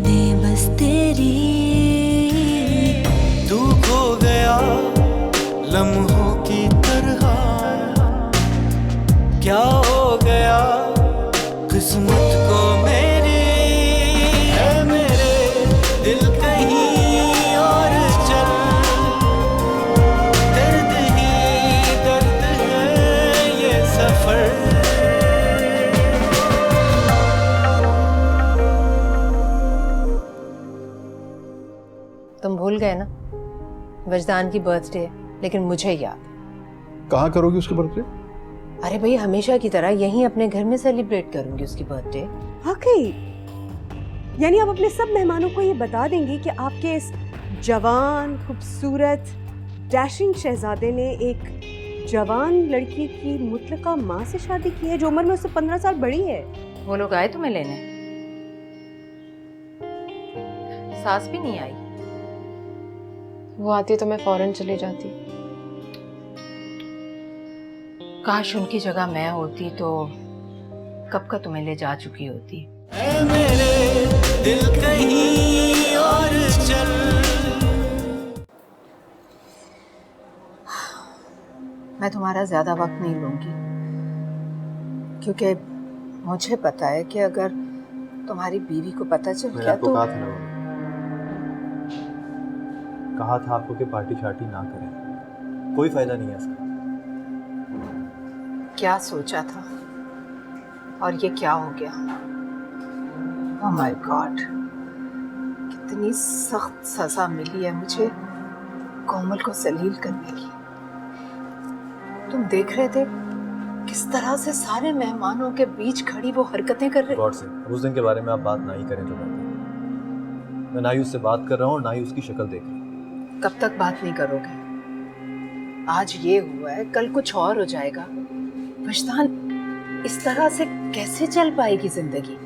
यादें बस तेरी। तू खो गया लम्हों की तरह, क्या हो गया किस्मत को मेरी। है मेरे दिल कहीं और चल, दर्द ही दर्द है ये सफर। तुम भूल गए ना, वजदान की बर्थडे है, लेकिन मुझे याद है। कहाँ करोगी उसकी बर्थडे? अरे भाई, हमेशा की तरह यहीं अपने घर में सेलिब्रेट करूंगी उसकी बर्थडे। वाकई? यानी आप अपने सब मेहमानों को ये बता देंगे कि आपके इस जवान खूबसूरत डैशिंग शहजादे ने एक जवान लड़की की मुतलका माँ से शादी की है जो उम्र में उससे 15 साल बड़ी है। वो लोग आए तुम्हें लेने? सास भी नहीं आई? वो आती तो मैं फौरन चली जाती। काश उनकी जगह मैं होती तो कब का तुम्हें ले जा चुकी होती। है मेरे दिल कहीं और चल। मैं तुम्हारा ज्यादा वक्त नहीं लूंगी, क्योंकि मुझे पता है कि अगर तुम्हारी बीवी को पता चल गया तो कहा था ना, कहा था आपको कि पार्टी शार्टी ना करें, कोई फायदा नहीं है इसका। क्या सोचा था और ये क्या हो गया? ओह माय गॉड, कितनी सख्त सजा मिली है मुझे कोमल को जलील करने की। तुम देख रहे थे किस तरह से सारे मेहमानों के बीच खड़ी वो हरकतें कर रही। गॉड से उस दिन के बारे में आप बात ना ही करें तो बेहतर है। मैं ना ही उससे बात कर रहा हूँ, ना ही उसकी शक्ल देख रहा हूँ। कब तक बात नहीं करोगे? आज ये हुआ है, कल कुछ और हो जाएगा। वजदान, इस तरह से कैसे चल पाएगी जिंदगी?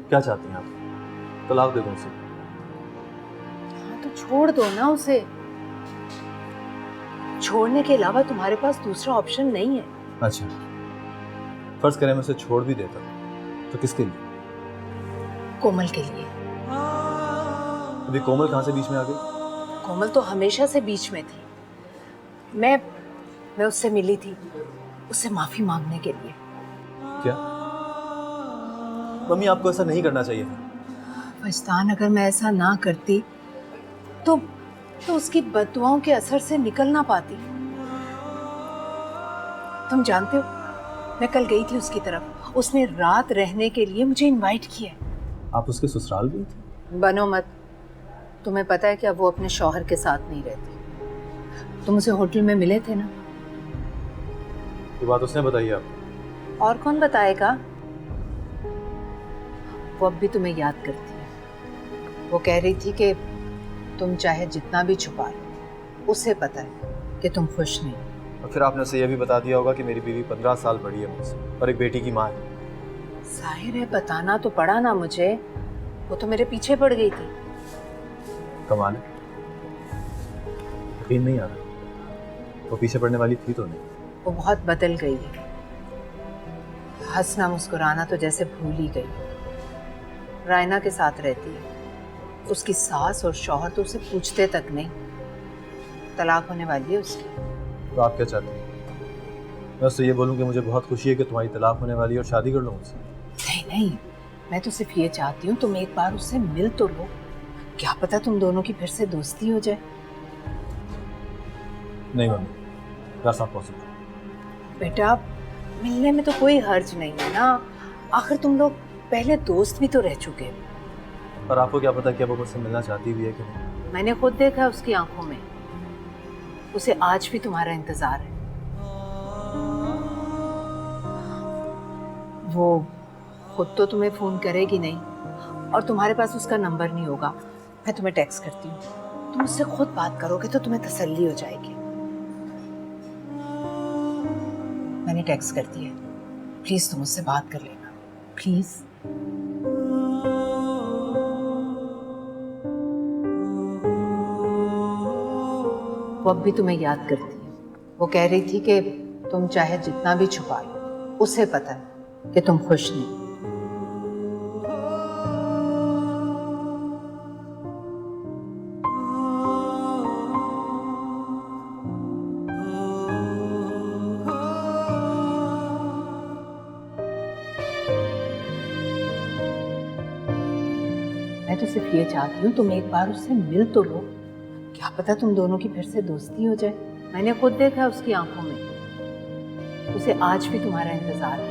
क्या चाहती हैं आप? तलाक दे दूं उसे? हाँ, तो छोड़ दो ना उसे। छोड़ने के अलावा तुम्हारे पास दूसरा ऑप्शन नहीं है। अच्छा, फर्ज करें मैं उसे छोड़ भी देता तो किसके लिए? कोमल के लिए। अभी कोमल कहाँ से बीच में आ गई? कोमल तो हमेशा से बीच में थी। मैं उससे मिली थी, उससे माफी मांगने के लिए। क्या मम्मी, आपको ऐसा नहीं करना चाहिए था। वजदान, अगर मैं ऐसा ना करती तो उसकी बददुआओं के असर से निकल ना पाती। तुम जानते हो, मैं कल गई थी उसकी तरफ, उसने रात रहने के लिए मुझे इनवाइट किया। आप उसके ससुराल गई थी? बनो मत, तुम्हें पता है क्या, वो अपने शौहर के साथ नहीं रहती। तुम उसे होटल में मिले थे ना? ये बात उसने बताई आपको? और कौन बताएगा? वो अब भी तुम्हें याद करती है। वो कह रही थी कि तुम चाहे जितना भी छुपा लो, उसे पता है कि तुम खुश नहीं। और फिर आपने उसे यह भी बता दिया होगा कि मेरी बीवी 15 साल बड़ी है मुझसे और एक बेटी की माँ है। जाहिर है बताना तो पड़ा ना मुझे, वो तो मेरे पीछे पड़ गई थी। कमाल है, यकीन नहीं आ रहा। वो पीछे पड़ने वाली थी तो नहीं? वो बहुत बदल गई है। हंसना मुस्कुराना तो जैसे भूल ही गई। रायना के साथ रहती है, उसकी सास और शौहर तो उसे पूछते तक नहीं। तलाक होने वाली है उसकी। तो आप क्या चाहते हैं? मैं उससे ये बोलूं कि मुझे बहुत खुशी है कि तुम्हारी तलाक होने वाली है और शादी कर लो मुझसे? नहीं नहीं, मैं तो सिर्फ ये चाहती हूँ तुम एक बार उससे मिल तो लो। क्या पता तुम दोनों की फिर से दोस्ती हो जाए। नहीं मम्मी, दैट्स नॉट पॉसिबल। बेटा, मिलने में तो कोई हर्ज नहीं है ना, आखिर तुम लोग पहले दोस्त भी तो रह चुके हो। पर आपको क्या पता कि वो मुझसे मिलना चाहती भी है कि नहीं? मैंने खुद देखा उसकी आंखों में, उसे आज भी तुम्हारा इंतजार है। वो खुद तो तुम्हें फोन करेगी नहीं और तुम्हारे पास उसका नंबर नहीं होगा। मैं तुम्हें टेक्स्ट करती हूँ, तुम उससे खुद बात करोगे तो तुम्हें तसल्ली हो जाएगी। मैंने टेक्स्ट कर दिया, प्लीज तुम उससे बात कर लेना, प्लीज। वो अब भी तुम्हें याद करती है। वो कह रही थी कि तुम चाहे जितना भी छुपा लो, उसे पता है कि तुम खुश नहीं। मैं तो सिर्फ ये चाहती हूँ तुम एक बार उससे मिल तो लो, क्या पता तुम दोनों की फिर से दोस्ती हो जाए। मैंने खुद देखा उसकी आंखों में, उसे आज भी तुम्हारा इंतजार है।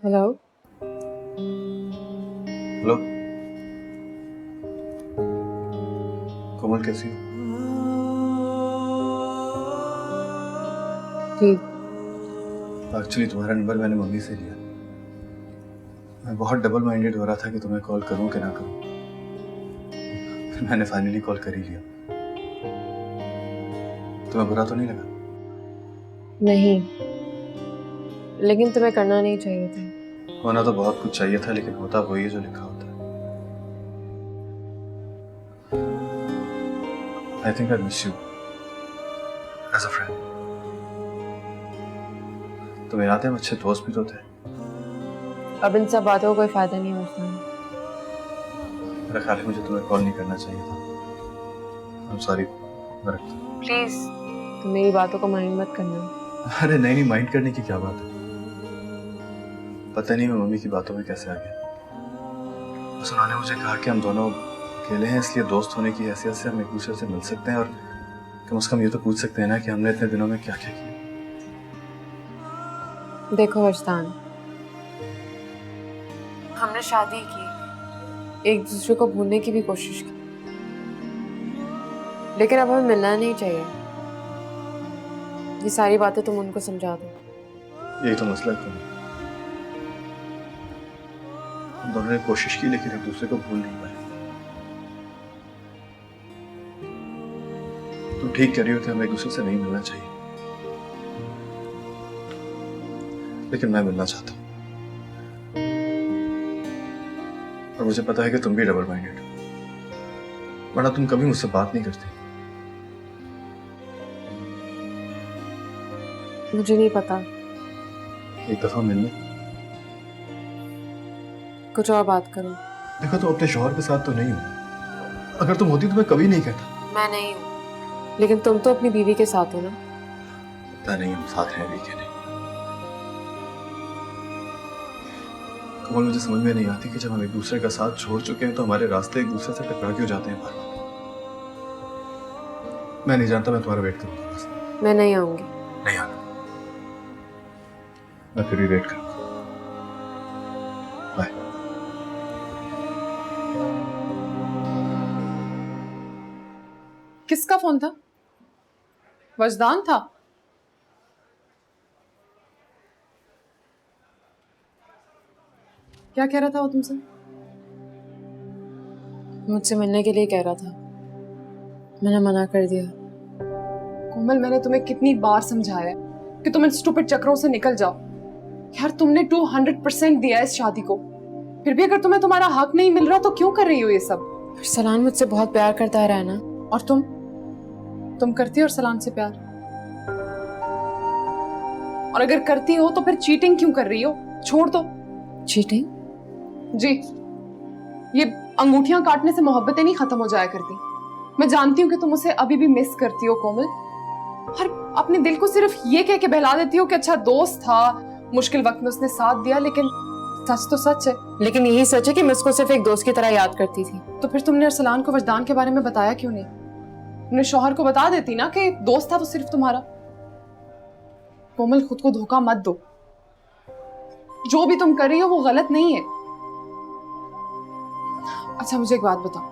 हेलो। हेलो कोमल, कैसी हो? ठीक। एक्चुअली तुम्हारा नंबर मैंने मम्मी से लिया। मैं बहुत डबल माइंडेड हो रहा था कि तुम्हें कॉल करूं कि ना करूं, फिर मैंने फाइनली कॉल कर ही लिया। तुम्हें बुरा तो नहीं लगा? नहीं, लेकिन तुम्हें करना नहीं चाहिए था। होना तो बहुत कुछ चाहिए था, लेकिन होता वही है जो लिखा होता है। I think I miss you as a friend. तुम्हें याद है हम अच्छे दोस्त भी तो थे। अब इन सब बातों का कोई फायदा नहीं होता। मेरा ख्याल है मुझे तुम्हें कॉल नहीं करना चाहिए था। I'm sorry, मैं रखता हूँ। प्लीज तुम मेरी बातों को माइंड मत करना। अरे नहीं नहीं, माइंड करने की क्या बात है। पता नहीं मैं मम्मी की बातों में कैसे आ गया। बस उन्होंने मुझे कहा कि हम दोनों अकेले हैं, इसलिए दोस्त होने की हैसियत से हम एक दूसरे से मिल सकते हैं और कम से कम ये तो पूछ सकते हैं ना कि हमने इतने दिनों में क्या क्या किया। देखो वजदान, हमने शादी की, एक दूसरे को भूलने की भी कोशिश की, लेकिन अब हमें मिलना नहीं चाहिए। ये सारी बातें तुम उनको समझा दो। यही तो मसला है। हम दोनों ने कोशिश की लेकिन एक दूसरे को भूल नहीं पाए। तुम ठीक कह रही हो कि हमें एक दूसरे से नहीं मिलना चाहिए, लेकिन मैं मिलना चाहता हूँ। और मुझे पता है कि तुम भी डबल माइंडेड हो, वरना तुम कभी मुझसे बात नहीं करती। मुझे नहीं पता। एक दफा मिलने। कुछ और बात करो। देखो तुम अपने शौहर के साथ तो नहीं हो। अगर तुम होती तो मैं कभी नहीं कहता। मैं नहीं हूँ, लेकिन तुम तो अपनी बीवी के साथ हो ना। पता नहीं हम साथ हैं भी कि नहीं। कमल, मुझे समझ में नहीं आती कि जब हम एक दूसरे का साथ छोड़ चुके हैं तो हमारे रास्ते एक दूसरे से टकरा क्यों जाते हैं बार बार। मैं नहीं जानता, मैं तुम्हारा वेट करूंगा बस। मैं नहीं आऊंगी। नहीं आना, मैं फिर भी वेट करूंगा। बाय। किसका फोन था? वजदान था? क्या कह रहा था वो तुमसे? मुझसे मिलने के लिए कह रहा था, मैंने मना कर दिया। कोमल, मैंने तुम्हें कितनी बार समझाया है कि तुम इन स्टूपिड चक्रों से निकल जाओ। यार तुमने 200% दिया है इस शादी को, फिर भी अगर तुम्हें तुम्हारा हक नहीं मिल रहा तो क्यों कर रही हो ये सब? सलान मुझसे बहुत प्यार करता रहा है ना। और तुम करती हो और सलाम से प्यार? और अगर करती हो तो फिर चीटिंग क्यों कर रही हो? छोड़ दो। चीटिंग? जी, ये अंगूठियां काटने से मोहब्बतें नहीं खत्म हो जाया करती। मैं जानती हूँ कि तुम उसे अभी भी मिस करती हो कोमल, और अपने दिल को सिर्फ ये कह के बहला देती हो कि अच्छा दोस्त था, मुश्किल वक्त में उसने साथ दिया, लेकिन सच तो सच है। लेकिन यही सच है कि मैं उसको सिर्फ एक दोस्त की तरह याद करती थी। तो फिर तुमने अरसलान को वजदान के बारे में बताया क्यों नहीं? तुमने शौहर को बता देती ना कि दोस्त था वो सिर्फ तुम्हारा। कोमल, खुद को धोखा मत दो। जो भी तुम कर रही हो वो गलत नहीं है। अच्छा मुझे एक बात बताओ,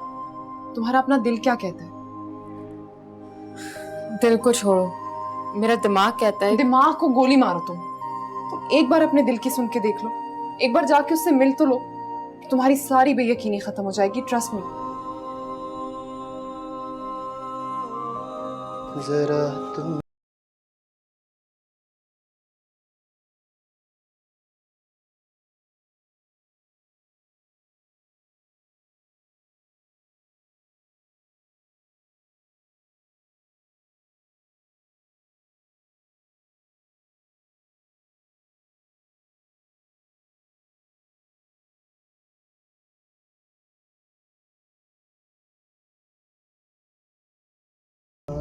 तुम्हारा अपना दिल क्या कहता है? दिल को छोड़ो, मेरा दिमाग कहता है। दिमाग को गोली मारो तुम एक बार अपने दिल की सुन के देख लो, एक बार जाके उससे मिल तो लो, तुम्हारी सारी बेयकीनी खत्म हो जाएगी, ट्रस्ट मी। जरा तुम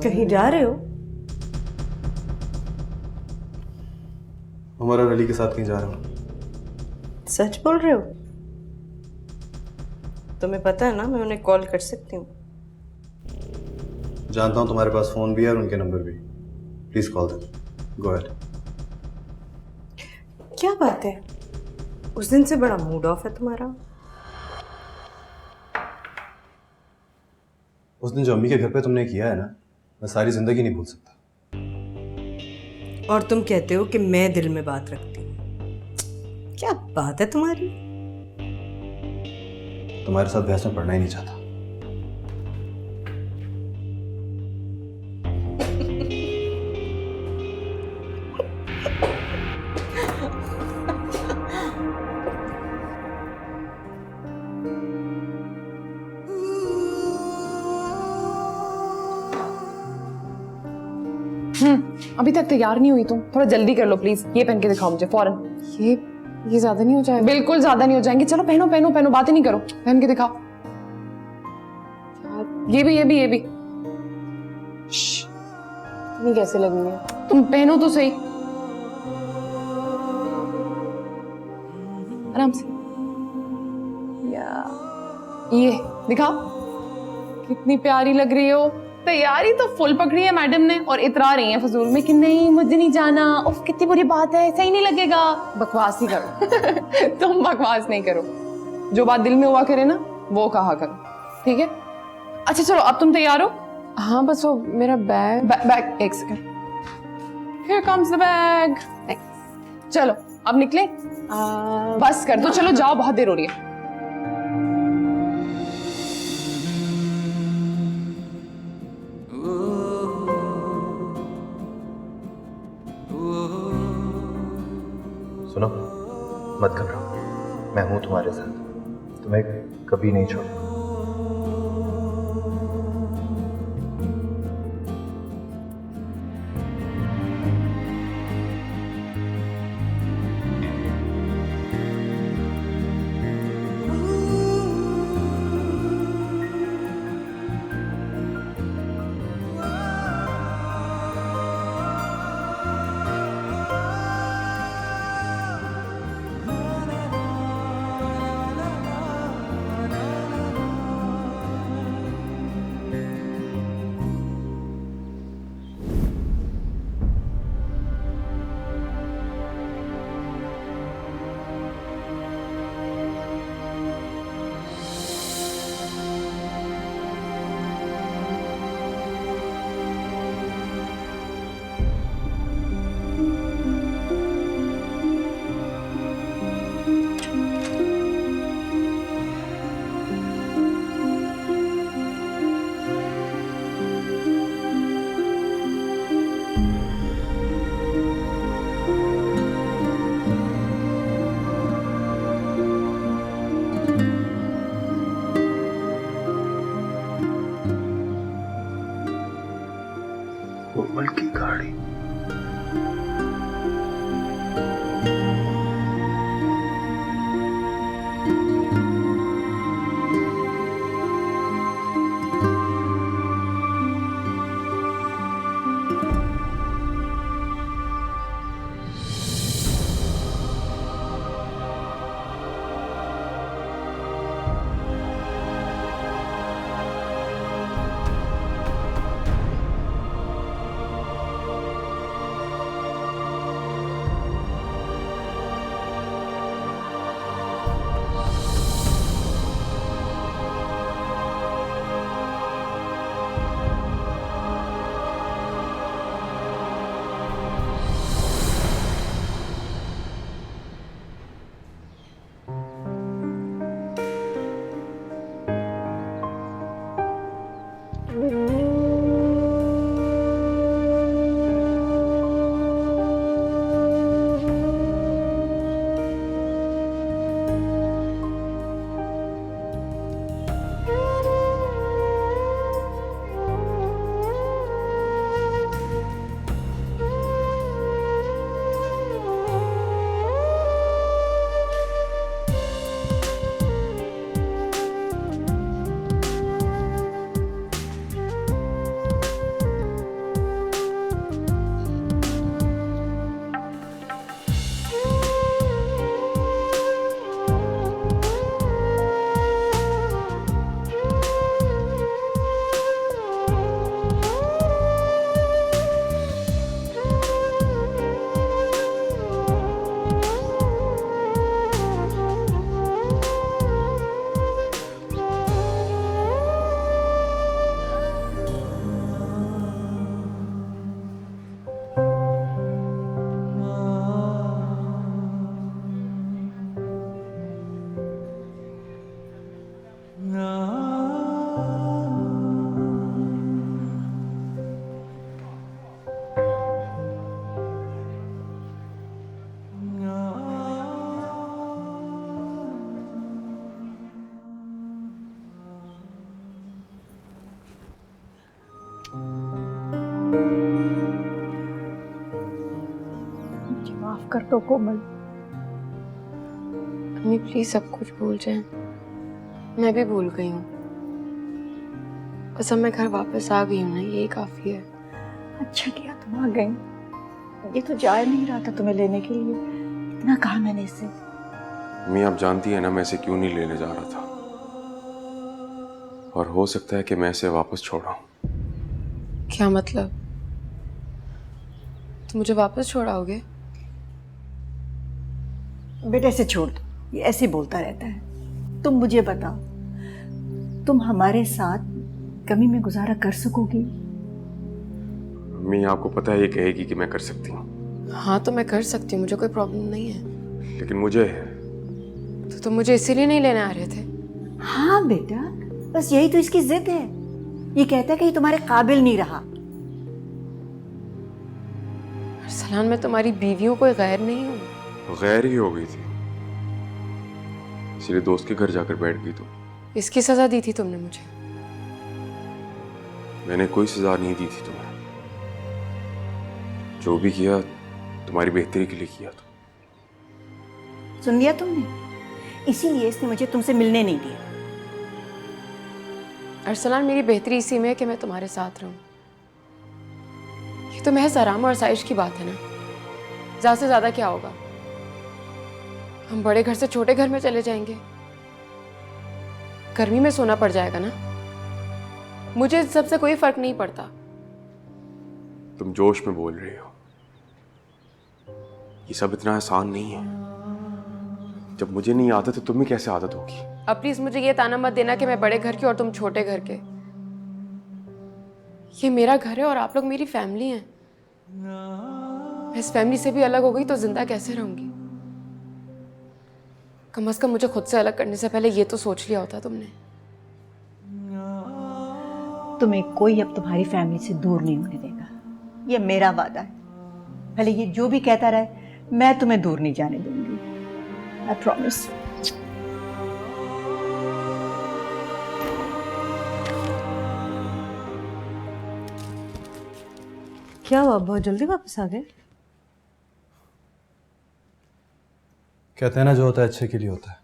कहीं जा रहे हो? उमर और अली के साथ कहीं जा रहा हूँ। सच बोल रहे हो? तुम्हें पता है ना मैं उन्हें कॉल कर सकती हूँ। जानता हूँ तुम्हारे पास फोन भी है और उनके नंबर भी। Please call them. Go ahead. क्या बात है, उस दिन से बड़ा मूड ऑफ है तुम्हारा। उस दिन जो अम्मी के घर पे तुमने किया है ना, मैं सारी जिंदगी नहीं भूल सकता। और तुम कहते हो कि मैं दिल में बात रखती हूँ। क्या बात है तुम्हारी। तुम्हारे साथ बहस में पढ़ना ही नहीं चाहता। अभी तक तैयार नहीं हुई तुम, थोड़ा जल्दी कर लो प्लीज। ये पहन के दिखाओ मुझे फौरन। ये ज्यादा नहीं हो जाएगा? बिल्कुल ज्यादा नहीं हो जाएंगे। चलो पहनो पहनो पहनो, बातें नहीं करो, पहन के दिखाओ। ये भी ये भी ये भी। नहीं कैसे लगेंगे? तुम पहनो तो सही, आराम से। ये दिखाओ, कितनी प्यारी लग रही हो। तैयारी तो फुल पकड़ी है मैडम ने, और इतरा रही है फजूल में कि नहीं मुझे नहीं जाना, उफ कितनी बुरी बात है, सही नहीं लगेगा। बकवास ही करो। तुम बकवास नहीं करो, जो बात दिल में हुआ करे ना वो कहा करो, ठीक है? अच्छा चलो अब तुम तैयार हो? हाँ बस वो मेरा बैग। बैग एक second. Here comes the bag. चलो अब निकले। बस कर दो, चलो जाओ, बहुत देर हो रही है। सुनो, मत घबराओ, मैं हूं तुम्हारे साथ, तुम्हें कभी नहीं छोड़ूंगा। कर दो कोमल। अम्मी प्लीज सब कुछ भूल जाए। मैं भी भूल गई हूँ, बस अब मैं घर वापस आ गई हूँ ना, यही काफी है। अच्छा किया तुम आ गई, ये तो जा नहीं रहा था तुम्हें लेने के लिए, इतना कहा मैंने इससे। मैं आप जानती है ना मैं इसे क्यों नहीं लेने जा रहा था, और हो सकता है कि मैं इसे वापस छोड़ाऊं। क्या मतलब? तुम मुझे वापस छोड़ाओगे? बेटे इसे छोड़ दो, ये ऐसे ही बोलता रहता है। तुम मुझे बताओ, तुम हमारे साथ कमी में गुजारा कर सकोगी? मैं आपको पता है ये कहेगी कि मैं कर सकती हूँ। हाँ तो मैं कर सकती हूँ, मुझे कोई प्रॉब्लम नहीं है। लेकिन मुझे है। तो तुम मुझे इसीलिए नहीं लेने आ रहे थे? हाँ बेटा, बस यही तो इसकी जिद है। ये कहता है कि ये तुम्हारे काबिल नहीं रहा। अरसलान, मैं तुम्हारी बीवियों कोई गैर नहीं हूँ। गैर ही हो गई थी, इसलिए दोस्त के घर जाकर बैठ गई। तो इसकी सजा दी थी तुमने मुझे? मैंने कोई सजा नहीं दी थी तुम्हें, जो भी किया तुम्हारी बेहतरी के लिए किया। तो सुन लिया तुमने, इसीलिए इसने मुझे तुमसे मिलने नहीं दिया। अरसलान, मेरी बेहतरी इसी में है कि मैं तुम्हारे साथ रहूं। ये तो महज आराम और आसाइश की बात है ना, ज्यादा से ज्यादा क्या होगा? हम बड़े घर से छोटे घर में चले जाएंगे, गर्मी में सोना पड़ जाएगा ना। मुझे इस सबसे कोई फर्क नहीं पड़ता। तुम जोश में बोल रही हो, ये सब इतना आसान नहीं है। जब मुझे नहीं आदत तो तुम्हें कैसे आदत होगी? अब प्लीज मुझे ये ताना मत देना कि मैं बड़े घर की और तुम छोटे घर के। ये मेरा घर है और आप लोग मेरी फैमिली हैं। मैं इस फैमिली से भी अलग हो गई तो जिंदा कैसे रहूंगी? कम से कम मुझे खुद से अलग करने से पहले ये तो सोच लिया होता तुमने। तुम्हें कोई अब तुम्हारी फैमिली से दूर नहीं होने देगा, ये मेरा वादा है। भले ये जो भी कहता रहे, मैं तुम्हें दूर नहीं जाने दूंगी। I promise. क्या हुआ, बहुत जल्दी वापस आ गए? कहते हैं ना जो होता है अच्छे के लिए होता है।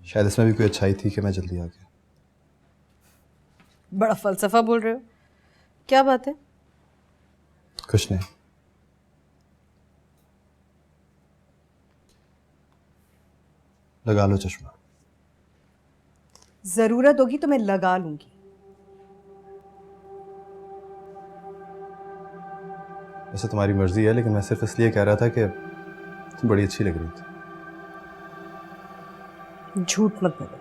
शायद इसमें भी कोई अच्छाई थी कि मैं जल्दी आ गया। बड़ा फलसफा बोल रहे हो, क्या बात है? कुछ नहीं। लगा लो चश्मा। जरूरत होगी तो मैं लगा लूंगी। वैसे तुम्हारी मर्जी है, लेकिन मैं सिर्फ इसलिए कह रहा था कि तुम बड़ी अच्छी लग रही थी। झूठ मत बोलो,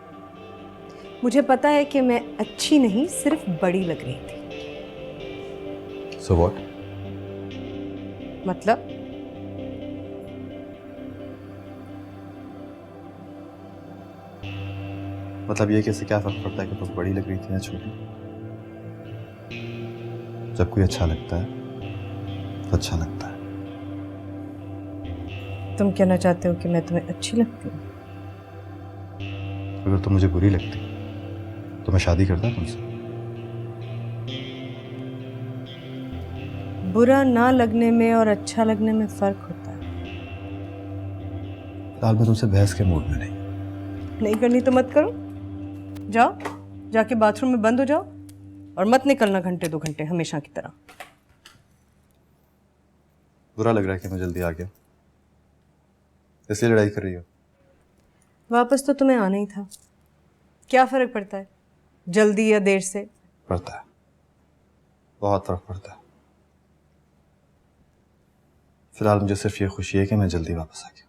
मुझे पता है कि मैं अच्छी नहीं सिर्फ बड़ी लग रही थी। So what? मतलब ये कि इससे क्या फर्क पड़ता है कि तुम बड़ी लग रही थी या छोटी? जब कोई अच्छा लगता है तो अच्छा लगता है। तुम कहना चाहते हो कि मैं तुम्हें अच्छी लगती हूँ? अगर तुम मुझे बुरी लगती तो मैं शादी करता तुमसे। बुरा ना लगने में और अच्छा लगने में फर्क होता है। फिलहाल मैं तुमसे बहस के मूड में नहीं करनी तो मत करो, जाओ जाके बाथरूम में बंद हो जाओ और मत निकलना घंटे 2 घंटे हमेशा की तरह। बुरा लग रहा है कि मैं जल्दी आ गया, इसलिए लड़ाई कर रही हो? वापस तो तुम्हें आना ही था, क्या फर्क पड़ता है जल्दी या देर से? पड़ता है, बहुत फर्क पड़ता है। फिलहाल मुझे सिर्फ ये खुशी है कि मैं जल्दी वापस आ गया।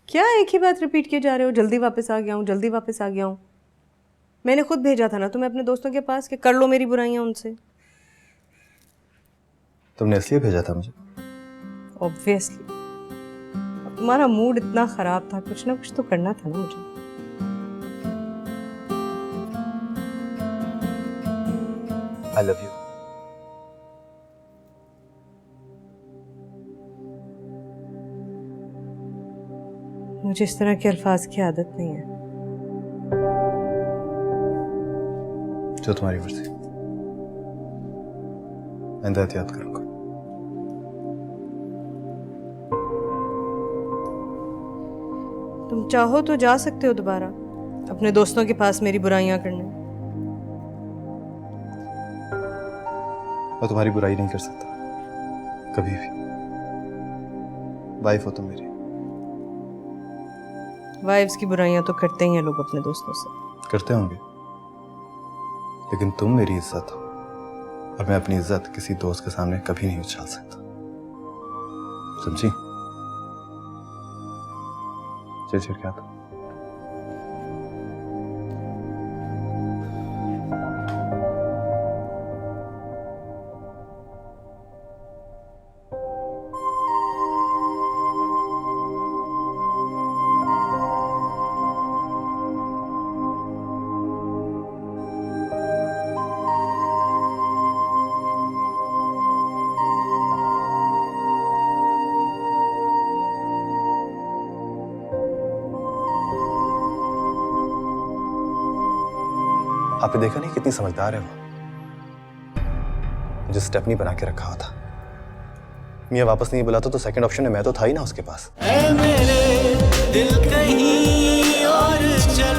क्या एक ही बात रिपीट किए जा रहे हो? जल्दी वापस आ गया हूँ, जल्दी वापस आ गया हूँ। मैंने खुद भेजा था ना तुम्हें अपने दोस्तों के पास कि कर लो मेरी बुराइयां उनसे। तुमने इसलिए भेजा था मुझे? ऑब्वियसली, तुम्हारा मूड इतना खराब था, कुछ ना कुछ तो करना था ना मुझे। I love you. मुझे इस तरह के अल्फाज की आदत नहीं है। जो तुम्हारी मर्जी, आइंदा एहतियात करूंगा। तुम चाहो तो जा सकते हो दोबारा अपने दोस्तों के पास मेरी बुराइयां करने। मैं तुम्हारी बुराई नहीं कर सकता कभी भी। वाइफ हो तुम मेरी। वाइफ्स की बुराइयां तो करते ही हैं लोग अपने दोस्तों से। करते होंगे, लेकिन तुम मेरी इज्जत हो और मैं अपनी इज्जत किसी दोस्त के सामने कभी नहीं उछाल सकता, समझी? चिड़चिड़ क्या था? आपने देखा नहीं कितनी समझदार है वो? मुझे स्टेपनी बना के रखा हुआ था। मियाँ वापस नहीं बुलाता तो सेकंड ऑप्शन में मैं तो था ही ना उसके पास। ऐ मेरे दिल कहीं और चल।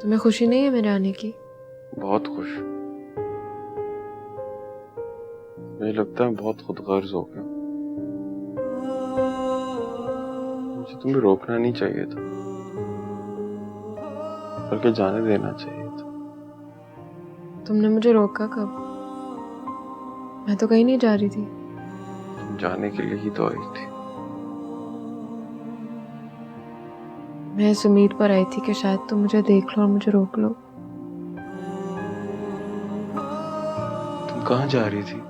तुम्हें खुशी नहीं है मेरे आने की? बहुत खुश। मुझे लगता है बहुत खुदगर्ज हो गया। मुझे तुम्हें रोकना नहीं चाहिए था, बल्कि जाने देना चाहिए था। तुमने मुझे रोका कब? मैं तो कहीं नहीं जा रही थी। तुम जाने के लिए ही तो आई थी। मैं इस उम्मीद पर आई थी कि शायद तुम मुझे देख लो और मुझे रोक लो। तुम कहाँ जा रही थी?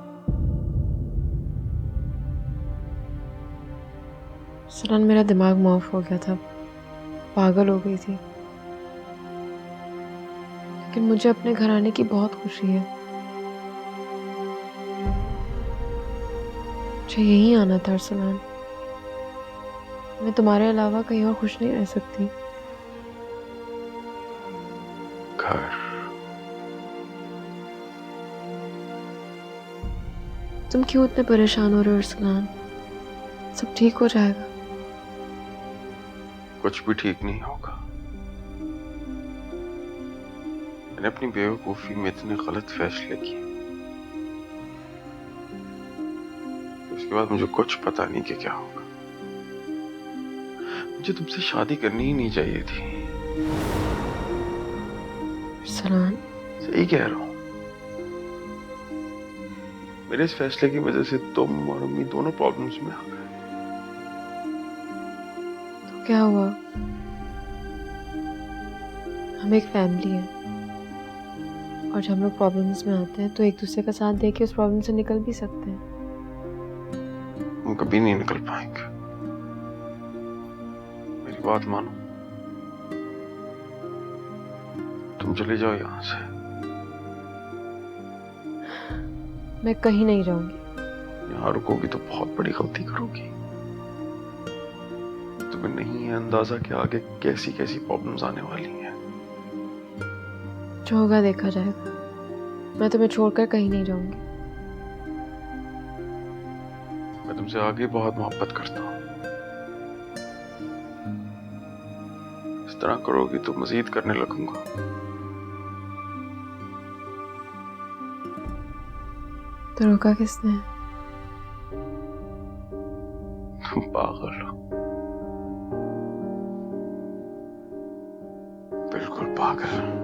सनन, मेरा दिमाग माफ हो गया था, पागल हो गई थी। लेकिन मुझे अपने घर आने की बहुत खुशी है। मुझे यहीं आना था अरसलान। मैं तुम्हारे अलावा कहीं और खुश नहीं रह सकती। घर। तुम क्यों इतने परेशान हो रहे हो अरसलान? सब ठीक हो जाएगा। कुछ भी ठीक नहीं होगा। मैंने अपनी बेवकूफी में इतने गलत फैसले किए, उसके बाद मुझे कुछ पता नहीं कि क्या होगा। मुझे तुमसे शादी करनी ही नहीं चाहिए थी। अरसलान, सही कह रहा हूं। मेरे इस फैसले की वजह से तुम और अम्मी दोनों प्रॉब्लम्स में आ गए। तो क्या हुआ? हम एक फैमिली है और जब हम लोग प्रॉब्लम्स में आते हैं तो एक दूसरे का साथ देके उस प्रॉब्लम से निकल भी सकते हैं। हम कभी नहीं निकल पाएंगे। मेरी बात मानो, तुम चले जाओ यहां से। मैं कहीं नहीं जाऊंगी। यहाँ रुकोगी तो बहुत बड़ी गलती करोगी। तुम्हें नहीं है अंदाजा कि आगे कैसी कैसी प्रॉब्लम्स आने वाली हैं। जो होगा देखा जाएगा। मैं तुम्हें छोड़कर कहीं नहीं जाऊंगी। मैं तुमसे आगे बहुत मोहब्बत करता हूँ। इस तरह करोगी तो मजीद करने लगूंगा। तो रोका किसने? तुम पागल हो, बिल्कुल पागल।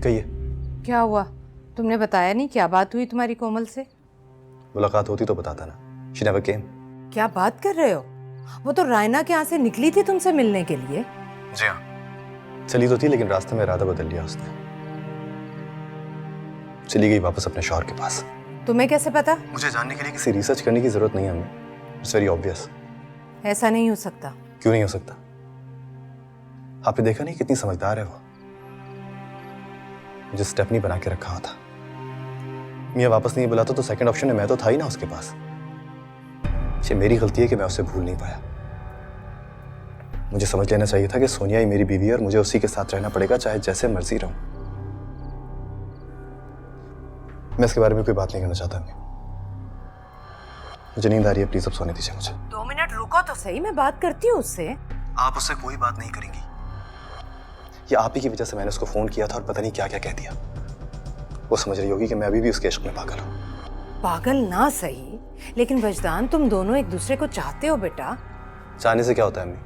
कहिए। क्या हुआ? तुमने बताया नहीं, क्या बात हुई तुम्हारी कोमल से? मुलाकात होती तो बताता ना। She never came. क्या बात कर रहे हो? वो तो रायना के यहाँ से निकली थी तुमसे मिलने के लिए। जी हाँ, चली तो थी लेकिन रास्ते में इरादा बदल लिया उसने। चली गई वापस अपने शौहर के पास। तुम्हें कैसे पता? मुझे जानने के लिए किसी रिसर्च करने की जरूरत नहीं है हमें। It's very obvious. ऐसा नहीं हो सकता। क्यों नहीं हो सकता? आपने देखा नहीं कितनी समझदार है वो। मुझे स्टेप नहीं बना के रखा हुआ था। मियाँ वापस नहीं बुलाता तो सेकंड ऑप्शन में मैं तो था ही ना उसके पास। ये मेरी गलती है कि मैं उसे भूल नहीं पाया। मुझे समझ लेना चाहिए था कि सोनिया ही मेरी बीवी है और मुझे उसी के साथ रहना पड़ेगा, चाहे जैसे मर्जी रहूं। मैं इसके बारे में कोई बात नहीं करना चाहता। मुझे नींद आ रही है, प्लीज अब सोने दीजिए मुझे। 2 मिनट रुको तो सही, मैं बात करती हूँ उससे। आप उससे कोई बात नहीं करेंगी। ये आप ही की वजह से मैंने उसको फोन किया था और पता नहीं क्या क्या कह दिया। वो समझ रही होगी कि मैं अभी भी उसके इश्क में पागल हूँ। पागल ना सही, लेकिन वजदान तुम दोनों एक दूसरे को चाहते हो बेटा। चाहने से क्या होता है अम्मी?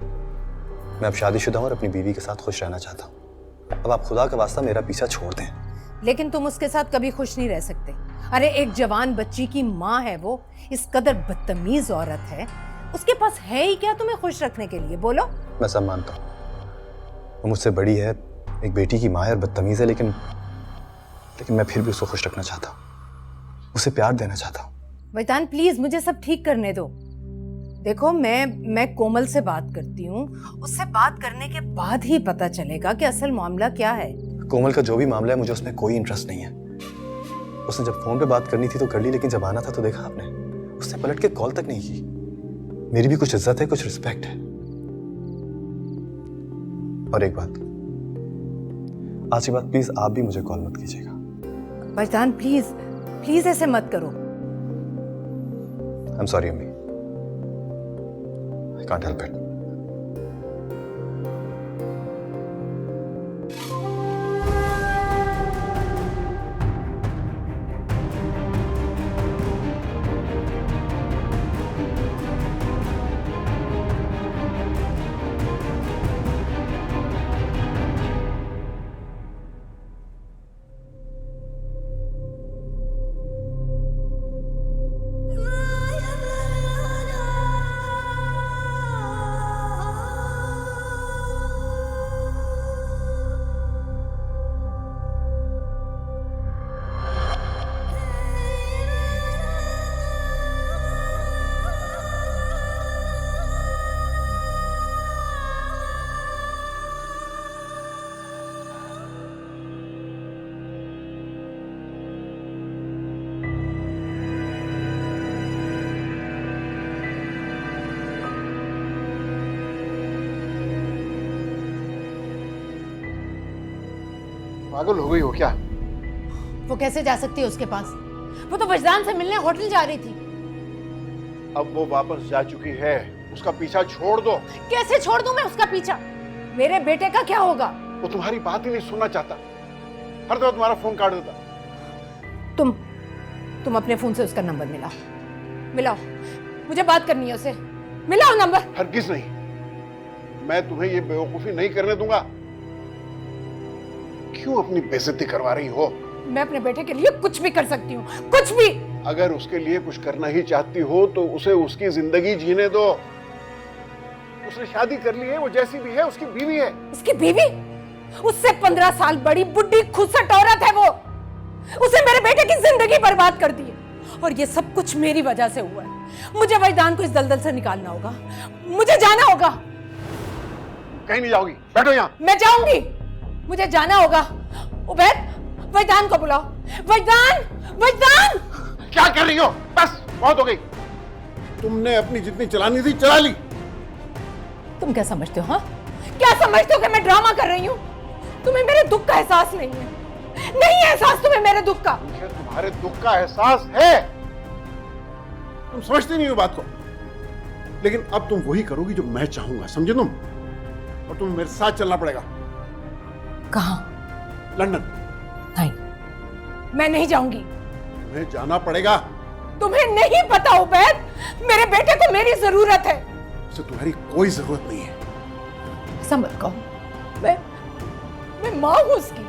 मैं अब शादीशुदा हूँ और अपनी बीवी के साथ खुश रहना चाहता हूँ। अब आप खुदा का वास्ता मेरा पीछा छोड़ दें। लेकिन तुम उसके साथ कभी खुश नहीं रह सकते। अरे एक जवान बच्ची की माँ है वो, इस कदर बदतमीज औरत है, उसके पास है ही क्या तुम्हें खुश रखने के लिए? बोलो। मैं सब मानता हूँ, वो मुझसे बड़ी है, एक बेटी की माँ है और बदतमीज है, लेकिन मैं फिर भी उसको खुश रखना चाहता हूँ, उसे प्यार देना चाहता हूँ। वैतान प्लीज मुझे सब ठीक करने दो। देखो मैं कोमल से बात करती हूँ, उससे बात करने के बाद ही पता चलेगा कि असल मामला क्या है। कोमल का जो भी मामला है मुझे उसमें कोई इंटरेस्ट नहीं है। उसने जब फोन पे बात करनी थी तो कर ली, लेकिन जब आना था तो देखा आपने, उसने पलट के कॉल तक नहीं की। मेरी भी कुछ इज्जत है, कुछ रिस्पेक्ट है। और एक बात, आज की बात प्लीज आप भी मुझे कॉल मत कीजिएगा। वैतान प्लीज प्लीज ऐसे मत करो। आई एम सॉरी अम्मी, आई कांट हेल्प इट। पागल हो गई हो क्या? वो कैसे जा सकती है उसके पास? वो तो वजदान से मिलने होटल जा रही थी। अब वो वापस जा चुकी है, उसका पीछा छोड़ दो। कैसे छोड़ दूं मैं उसका पीछा? मेरे बेटे का क्या होगा? वो तुम्हारी बात ही नहीं सुनना चाहता, हर दफा तुम्हारा फोन काट देता। तुम अपने फोन से उसका नंबर मिलाओ, मुझे बात करनी है उससे। मिलाओ नंबर। हरगिज नहीं, मैं तुम्हें ये बेवकूफी नहीं करने दूंगा। क्यों अपनी बेइज्जती करवा रही हो? मैं अपने बेटे के लिए कुछ भी कर सकती हूँ, कुछ भी। अगर उसके लिए कुछ करना ही चाहती हो तो उसे उसकी जिंदगी जीने दो। उसने शादी कर ली है, वो जैसी भी है उसकी बीवी है। उसकी बीवी? उससे 15 साल बड़ी बुढ़ी खुसट औरत है वो। उसे मेरे बेटे की जिंदगी बर्बाद कर दी है और ये सब कुछ मेरी वजह से हुआ है। मुझे वजदान को इस दलदल से निकालना होगा, मुझे जाना होगा। कहीं नहीं जाओगी, बैठो यहाँ। मैं जाऊंगी, मुझे जाना होगा। उबैद, वजदान को बुलाओ। वजदान! क्या कर रही हो? बस बहुत हो गई। तुमने अपनी जितनी चलानी थी चला ली। तुम क्या समझते हो? हाँ, क्या समझते हो कि मैं ड्रामा कर रही हूँ? तुम्हें मेरे दुख का एहसास नहीं है। नहीं है एहसास तुम्हें मेरे दुख का। मुझे तुम्हारे दुख का एहसास है, तुम समझती नहीं हो बात को। लेकिन अब तुम वही करोगी जो मैं चाहूंगा, समझे तुम? और तुम्हें मेरे साथ चलना पड़ेगा। कहाँ? लंदन। नहीं, मैं नहीं जाऊंगी। तुम्हें जाना पड़ेगा। तुम्हें नहीं पता उबैद, मेरे बेटे को मेरी जरूरत है। उसे तुम्हारी कोई जरूरत नहीं है। ऐसा मत कहो, मैं माँ हूं उसकी।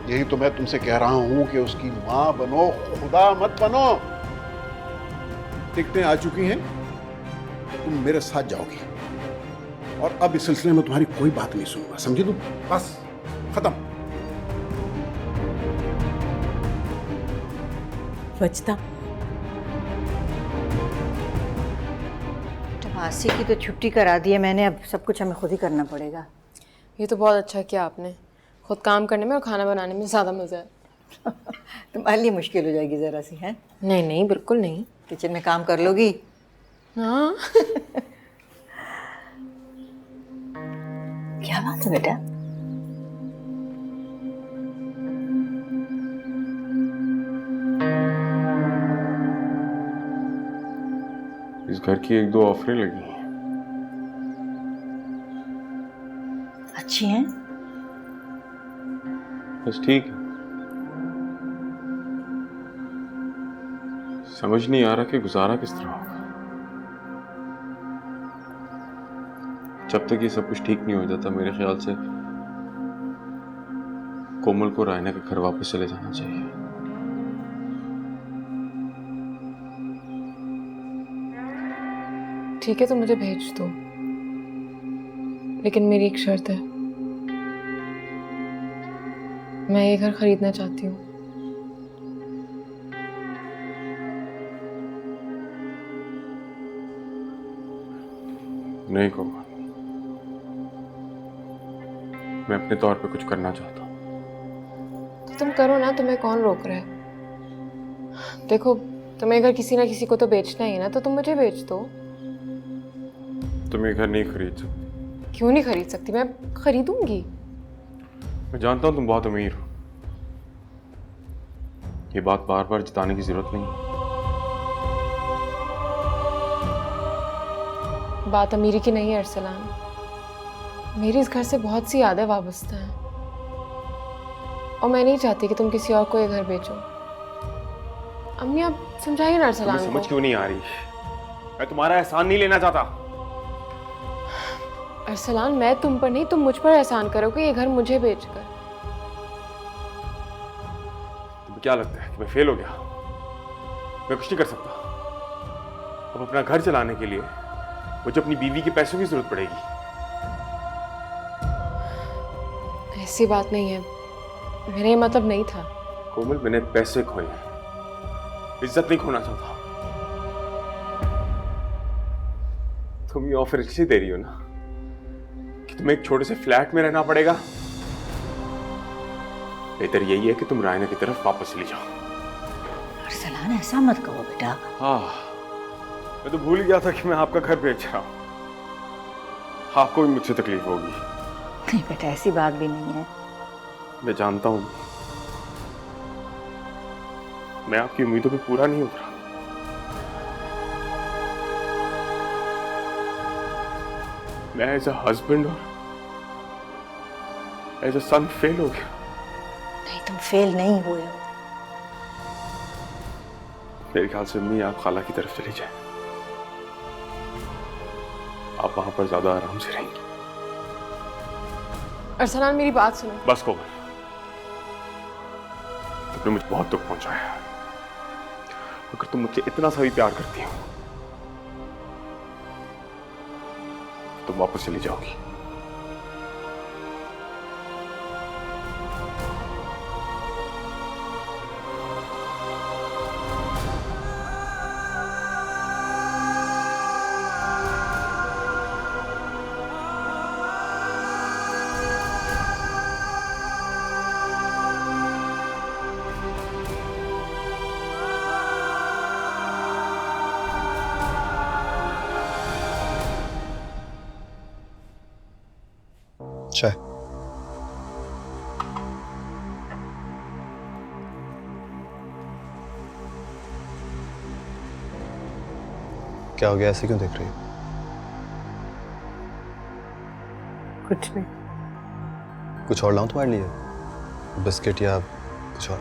यही तो मैं तुमसे कह रहा हूं कि उसकी मां बनो, खुदा मत बनो। टिकटें आ चुकी हैं, तुम मेरे साथ जाओगी और अब इस सिलसिले में तुम्हारी कोई बात नहीं सुनूंगा, समझी तुम? बस खत्म। वजदा, मासी की तो छुट्टी करा दी है मैंने, अब सब कुछ हमें खुद ही करना पड़ेगा। ये तो बहुत अच्छा किया आपने। खुद काम करने में और खाना बनाने में ज़्यादा मज़ा है। तुम्हारे लिए मुश्किल हो जाएगी ज़रा सी, है? नहीं नहीं, बिल्कुल नहीं। किचन में काम कर लोगी? हाँ। क्या बात है बेटा? इस घर की 1-2 ऑफरें लगी हैं। अच्छी हैं? बस ठीक है। समझ नहीं आ रहा कि गुजारा किस तरह होगा। जब तक ये सब कुछ ठीक नहीं हो जाता, मेरे ख्याल से कोमल को रायना के घर वापस चले जाना चाहिए। ठीक है, तो मुझे भेज दो, लेकिन मेरी एक शर्त है। मैं ये घर खरीदना चाहती हूँ। नहीं कोमल, मैं अपने तौर पे कुछ करना चाहता हूँ। तो तुम करो ना, तुम्हें कौन रोक रहा है? देखो, तुम्हें अगर किसी ना किसी को तो बेचना ही है ना, तो तुम मुझे बेच दो। तुम ये घर नहीं खरीद सकती। क्यों नहीं खरीद सकती? मैं खरीदूंगी। मैं जानता हूँ तुम बहुत अमीर हो, ये बात बार बार जताने की जरूरत नहीं। बात अमीरी की नहीं है अरसलान, मेरी इस घर से बहुत सी यादें वाबस्ता हैं और मैं नहीं चाहती कि तुम किसी और को ये घर बेचो। अम्मी, आप समझाइए ना अरसलान को। समझ क्यों नहीं आ रही? मैं तुम्हारा एहसान नहीं लेना चाहता। अरसलान, मैं तुम पर नहीं, तुम मुझ पर एहसान करोगे ये घर मुझे बेचकर। तुम्हें क्या लगता है कि मैं फेल हो गया? मैं कुछ नहीं कर सकता। अब अपना घर चलाने के लिए मुझे अपनी बीवी के पैसों की जरूरत पड़ेगी। ऐसी बात नहीं है, मेरा ये मतलब नहीं था। कोमल, मैंने पैसे खोए, इज्जत नहीं खोना चाहता। तुम ये ऑफर इसलिए दे रही हो ना कि तुम्हें एक छोटे से फ्लैट में रहना पड़ेगा। बेहतर यही है कि तुम रायना की तरफ वापस चली जाओ। अरसलान, ऐसा मत कहो बेटा। हाँ, मैं तो भूल गया था कि मैं आपका घर बेच रहा हूं। आपको भी मुझसे तकलीफ होगी। नहीं बेटा, ऐसी बात भी नहीं है। मैं जानता हूं, मैं आपकी उम्मीदों पे पूरा नहीं उतरा। मैं एज अ हस्बैंड और एज अ सन फेल हो गया। नहीं, तुम फेल नहीं हुए हो। मेरे ख्याल से अम्मी, आप खाला की तरफ चली जाए। आप वहां पर ज्यादा आराम से रहेंगी। अरसलान, मेरी बात सुनो। बस कोमल, तुमने मुझे बहुत दुख पहुंचाया। अगर तुम मुझसे इतना सा भी प्यार करती हो, तुम वापस चली जाओगी। चाय। क्या हो गया, ऐसे क्यों देख रही हो? कुछ नहीं। कुछ और लाऊं तुम्हारे लिए? बिस्किट या कुछ और?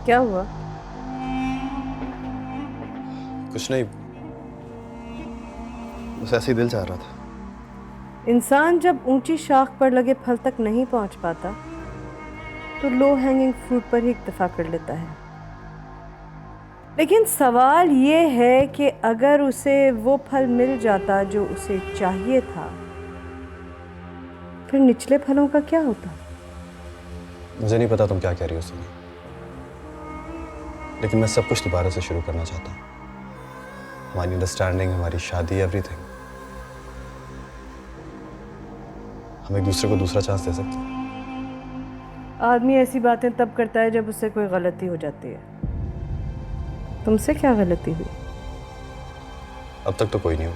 क्या हुआ? कुछ नहीं, बस ऐसे ही दिल चाह रहा था। इंसान जब ऊंची शाख पर लगे फल तक नहीं पहुंच पाता तो लो हैंगिंग फ्रूट पर ही इक्तफा कर लेता है। लेकिन सवाल ये है कि अगर उसे वो फल मिल जाता जो उसे चाहिए था, फिर निचले फलों का क्या होता? मुझे नहीं पता तुम क्या कह रही हो सोनी, लेकिन मैं सब कुछ दोबारा से शुरू करना चाहता हूँ। हमारी अंडरस्टैंडिंग, हमारी शादी, एवरीथिंग। हम एक दूसरे को दूसरा चांस दे सकते हैं। आदमी ऐसी बातें तब करता है जब उससे कोई गलती हो जाती है। तुमसे क्या गलती हुई? अब तक तो कोई नहीं हो,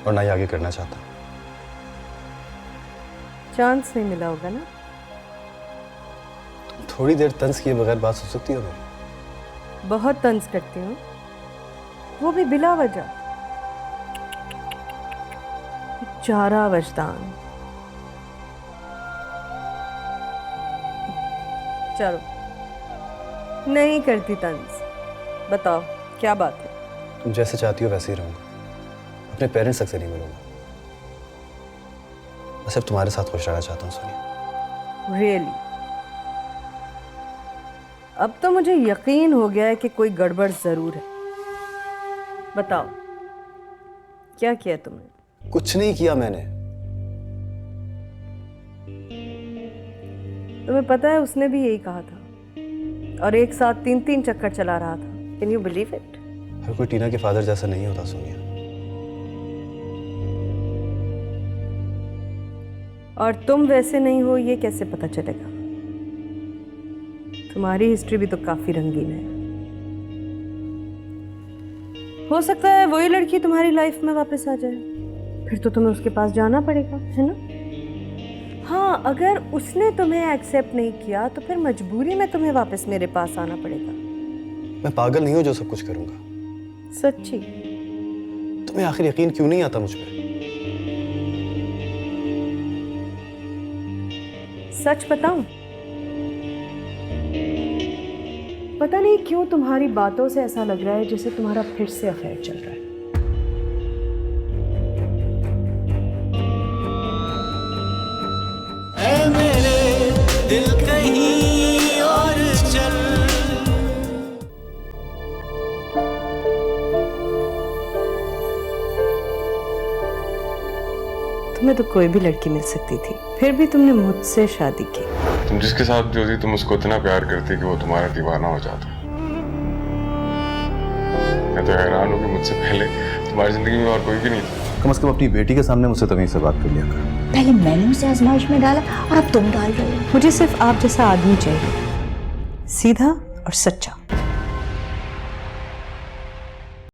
और ना ही आगे करना चाहता। चांस नहीं मिला होगा ना? तुम थोड़ी देर तंज किए बगैर बात सुन सकती हो मेरी? बहुत तंज करती हूँ, वो भी बिला वजह। बेचारा वजदान। चलो, नहीं करती तंज। बताओ क्या बात है? तुम जैसे चाहती हो वैसे ही रहूंगा, अपने पेरेंट्स तक से नहीं मिलूंगा। मैं सिर्फ तुम्हारे साथ खुश रहना चाहता हूँ सोनिया। रियली? अब तो मुझे यकीन हो गया है कि कोई गड़बड़ जरूर है। बताओ क्या किया तुमने? कुछ नहीं किया मैंने। तुम्हें पता है उसने भी यही कहा था, और एक साथ 3-3 चक्कर चला रहा था। Can you believe it? हर कोई टीना के फादर जैसा नहीं होता सोनिया। और तुम वैसे नहीं हो ये कैसे पता चलेगा? तुम्हारी हिस्ट्री भी तो काफी रंगीन है। हो सकता है वही लड़की तुम्हारी लाइफ में वापस आ जाए, फिर तो तुम्हें उसके पास जाना पड़ेगा, है ना? हाँ, अगर उसने तुम्हें एक्सेप्ट नहीं किया तो फिर मजबूरी में तुम्हें वापस मेरे पास आना पड़ेगा। मैं पागल नहीं हूं जो सब कुछ करूंगा। सच्ची? तुम्हें आखिर यकीन क्यों नहीं आता मुझ पे? सच बताऊं? पता नहीं क्यों तुम्हारी बातों से ऐसा लग रहा है जैसे तुम्हारा फिर से अफेयर चल रहा है। ऐ मेरे दिल कहीं और चल। तुम्हें तो कोई भी लड़की मिल सकती थी, फिर भी तुमने मुझसे शादी की। तुम जिसके साथ जो थी तुम उसको इतना प्यार करती कि वो तुम्हारा दीवाना हो जाता। मैं तो हैरान हूँ कि मुझसे पहले तुम्हारी जिंदगी में और कोई भी नहीं था। कम से कम अपनी बेटी के सामने मुझसे तमीज से बात कर लिया कर। पहले मैंने उसे आजमाइश में डाला और अब तुम डाल रहे हो। मुझे सिर्फ आप जैसा आदमी चाहिए, सीधा और सच्चा।